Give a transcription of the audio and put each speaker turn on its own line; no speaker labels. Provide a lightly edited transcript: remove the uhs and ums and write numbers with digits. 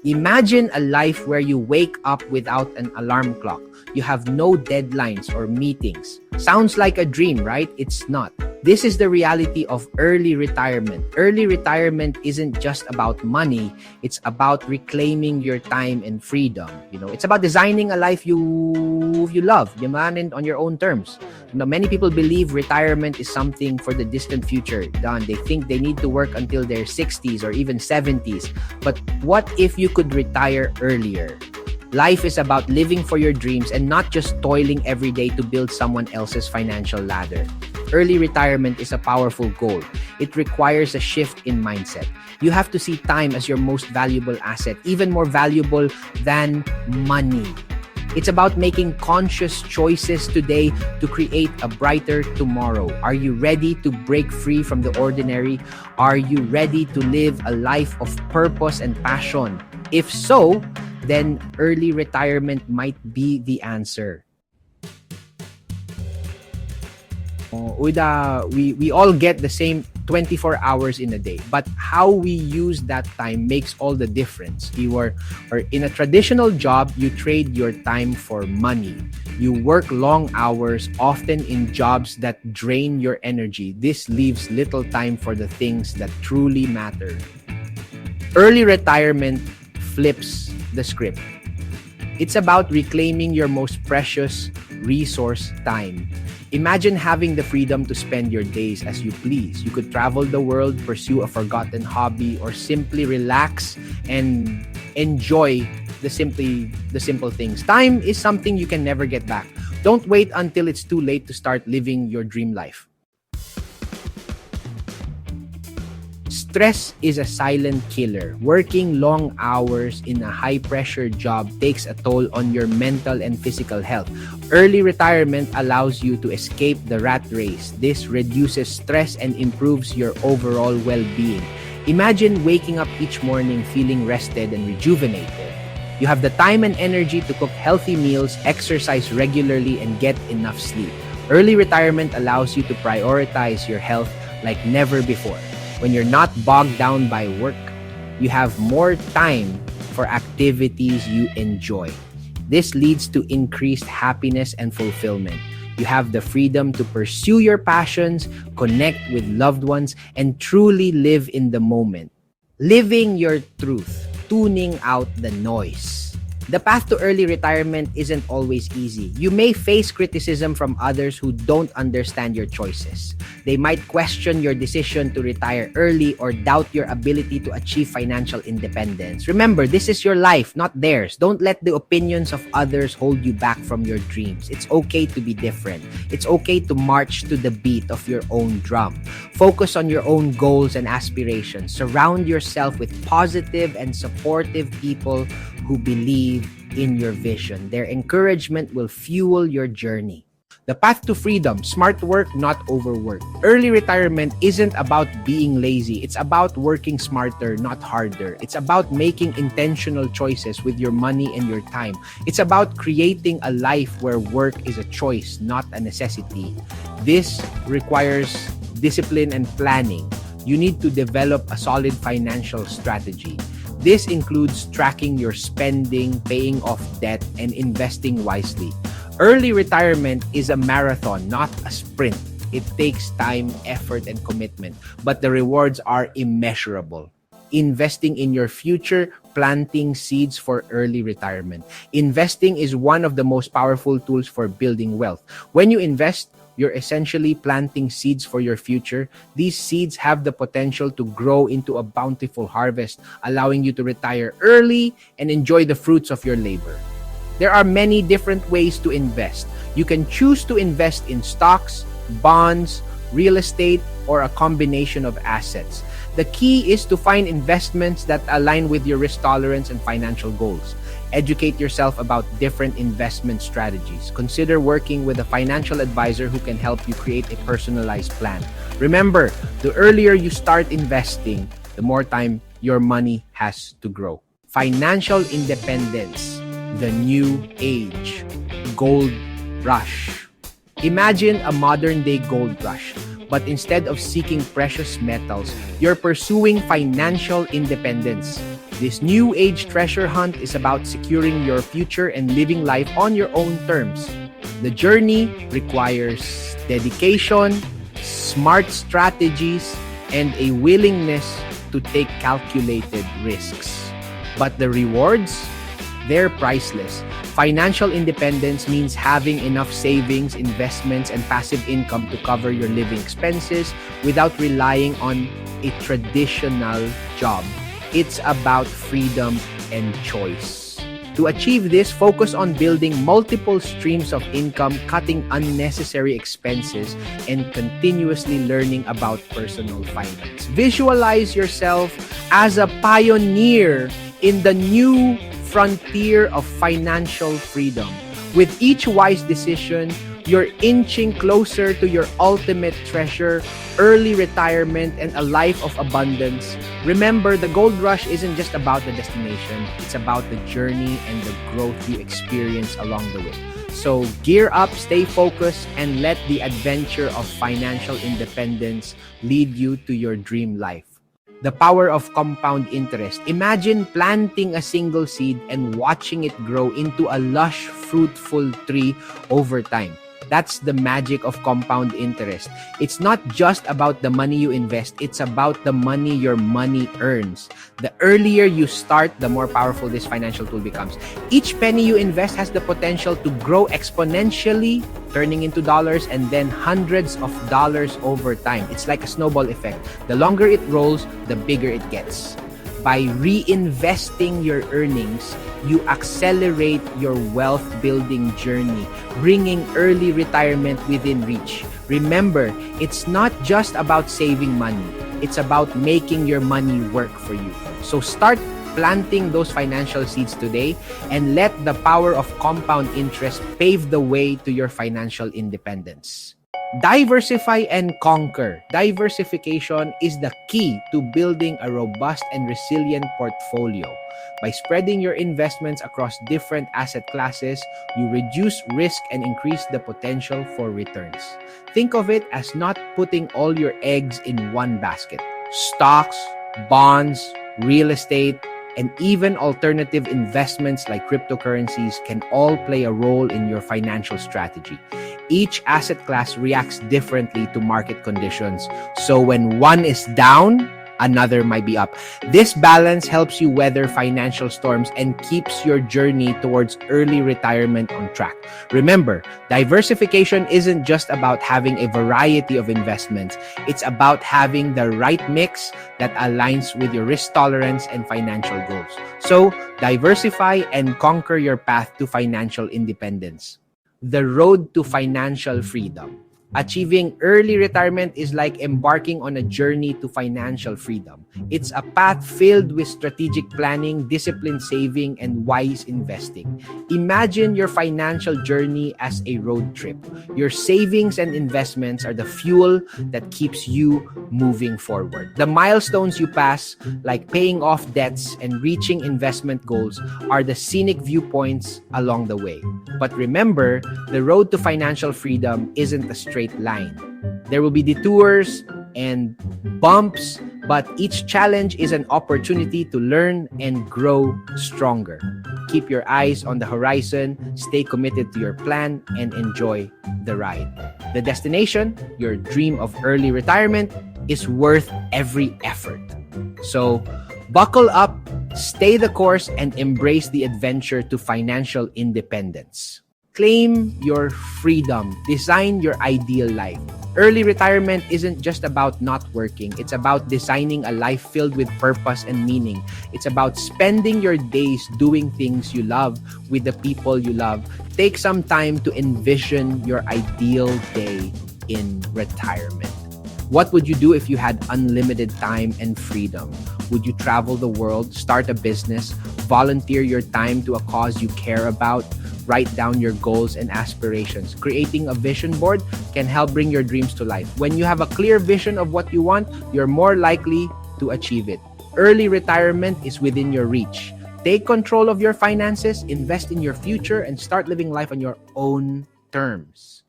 Imagine a life where you wake up without an alarm clock. You have no deadlines or meetings. Sounds like a dream, right? It's not. This is the reality of early retirement. Early retirement isn't just about money, it's about reclaiming your time and freedom. It's about designing a life you love, and on your own terms. Many people believe retirement is something for the distant future. They think they need to work until their 60s or even 70s. But what if you could retire earlier? Life is about living for your dreams and not just toiling every day to build someone else's financial ladder. Early retirement is a powerful goal. It requires a shift in mindset. You have to see time as your most valuable asset, even more valuable than money. It's about making conscious choices today to create a brighter tomorrow. Are you ready to break free from the ordinary? Are you ready to live a life of purpose and passion? If so, then early retirement might be the answer. We all get the same 24 hours in a day, but how we use that time makes all the difference. Or in a traditional job, you trade your time for money. You work long hours, often in jobs that drain your energy. This leaves little time for the things that truly matter. Early retirement flips the script. It's about reclaiming your most precious resource, time. Imagine having the freedom to spend your days as you please. You could travel the world, pursue a forgotten hobby, or simply relax and enjoy the simple things. Time is something you can never get back. Don't wait until it's too late to start living your dream life. Stress is a silent killer. Working long hours in a high-pressure job takes a toll on your mental and physical health. Early retirement allows you to escape the rat race. This reduces stress and improves your overall well-being. Imagine waking up each morning feeling rested and rejuvenated. You have the time and energy to cook healthy meals, exercise regularly, and get enough sleep. Early retirement allows you to prioritize your health like never before. When you're not bogged down by work, you have more time for activities you enjoy. This leads to increased happiness and fulfillment. You have the freedom to pursue your passions, connect with loved ones, and truly live in the moment. Living your truth, tuning out the noise. The path to early retirement isn't always easy. You may face criticism from others who don't understand your choices. They might question your decision to retire early or doubt your ability to achieve financial independence. Remember, this is your life, not theirs. Don't let the opinions of others hold you back from your dreams. It's okay to be different. It's okay to march to the beat of your own drum. Focus on your own goals and aspirations. Surround yourself with positive and supportive people who believe in your vision. Their encouragement will fuel your journey. The path to freedom, smart work, not overwork. Early retirement isn't about being lazy. It's about working smarter, not harder. It's about making intentional choices with your money and your time. It's about creating a life where work is a choice, not a necessity. This requires discipline and planning. You need to develop a solid financial strategy. This includes tracking your spending, paying off debt, and investing wisely. Early retirement is a marathon, not a sprint. It takes time, effort, and commitment, but the rewards are immeasurable. Investing in your future, planting seeds for early retirement. Investing is one of the most powerful tools for building wealth. When you invest, you're essentially planting seeds for your future. These seeds have the potential to grow into a bountiful harvest, allowing you to retire early and enjoy the fruits of your labor. There are many different ways to invest. You can choose to invest in stocks, bonds, real estate, or a combination of assets. The key is to find investments that align with your risk tolerance and financial goals. Educate yourself about different investment strategies. Consider working with a financial advisor who can help you create a personalized plan. Remember, the earlier you start investing, the more time your money has to grow. Financial independence, the new age, gold rush. Imagine a modern-day gold rush. But instead of seeking precious metals, you're pursuing financial independence. This new age treasure hunt is about securing your future and living life on your own terms. The journey requires dedication, smart strategies, and a willingness to take calculated risks. But the rewards, they're priceless. Financial independence means having enough savings, investments, and passive income to cover your living expenses without relying on a traditional job. It's about freedom and choice. To achieve this, focus on building multiple streams of income, cutting unnecessary expenses, and continuously learning about personal finance. Visualize yourself as a pioneer in the new frontier of financial freedom. With each wise decision, you're inching closer to your ultimate treasure, early retirement, and a life of abundance. Remember, the gold rush isn't just about the destination, it's about the journey and the growth you experience along the way. So gear up, stay focused, and let the adventure of financial independence lead you to your dream life. The power of compound interest. Imagine planting a single seed and watching it grow into a lush, fruitful tree over time. That's the magic of compound interest. It's not just about the money you invest, it's about the money your money earns. The earlier you start, the more powerful this financial tool becomes. Each penny you invest has the potential to grow exponentially, turning into dollars and then hundreds of dollars over time. It's like a snowball effect. The longer it rolls, the bigger it gets. By reinvesting your earnings, you accelerate your wealth building journey, bringing early retirement within reach. Remember, it's not just about saving money. It's about making your money work for you. So start planting those financial seeds today and let the power of compound interest pave the way to your financial independence. Diversify and conquer. Diversification is the key to building a robust and resilient portfolio. By spreading your investments across different asset classes, you reduce risk and increase the potential for returns. Think of it as not putting all your eggs in one basket. Stocks, bonds, real estate, and even alternative investments like cryptocurrencies can all play a role in your financial strategy. Each asset class reacts differently to market conditions. So when one is down, another might be up. This balance helps you weather financial storms and keeps your journey towards early retirement on track. Remember, diversification isn't just about having a variety of investments. It's about having the right mix that aligns with your risk tolerance and financial goals. So, diversify and conquer your path to financial independence. The road to financial freedom. Achieving early retirement is like embarking on a journey to financial freedom. It's a path filled with strategic planning, disciplined saving, and wise investing. Imagine your financial journey as a road trip. Your savings and investments are the fuel that keeps you moving forward. The milestones you pass, like paying off debts and reaching investment goals, are the scenic viewpoints along the way. But remember, the road to financial freedom isn't a straight line. There will be detours and bumps, but each challenge is an opportunity to learn and grow stronger. Keep your eyes on the horizon, stay committed to your plan, and enjoy the ride. The destination, your dream of early retirement, is worth every effort. So, buckle up, stay the course, and embrace the adventure to financial independence. Claim your freedom. Design your ideal life. Early retirement isn't just about not working. It's about designing a life filled with purpose and meaning. It's about spending your days doing things you love with the people you love. Take some time to envision your ideal day in retirement. What would you do if you had unlimited time and freedom? Would you travel the world, start a business, volunteer your time to a cause you care about, write down your goals and aspirations? Creating a vision board can help bring your dreams to life. When you have a clear vision of what you want, you're more likely to achieve it. Early retirement is within your reach. Take control of your finances, invest in your future, and start living life on your own terms.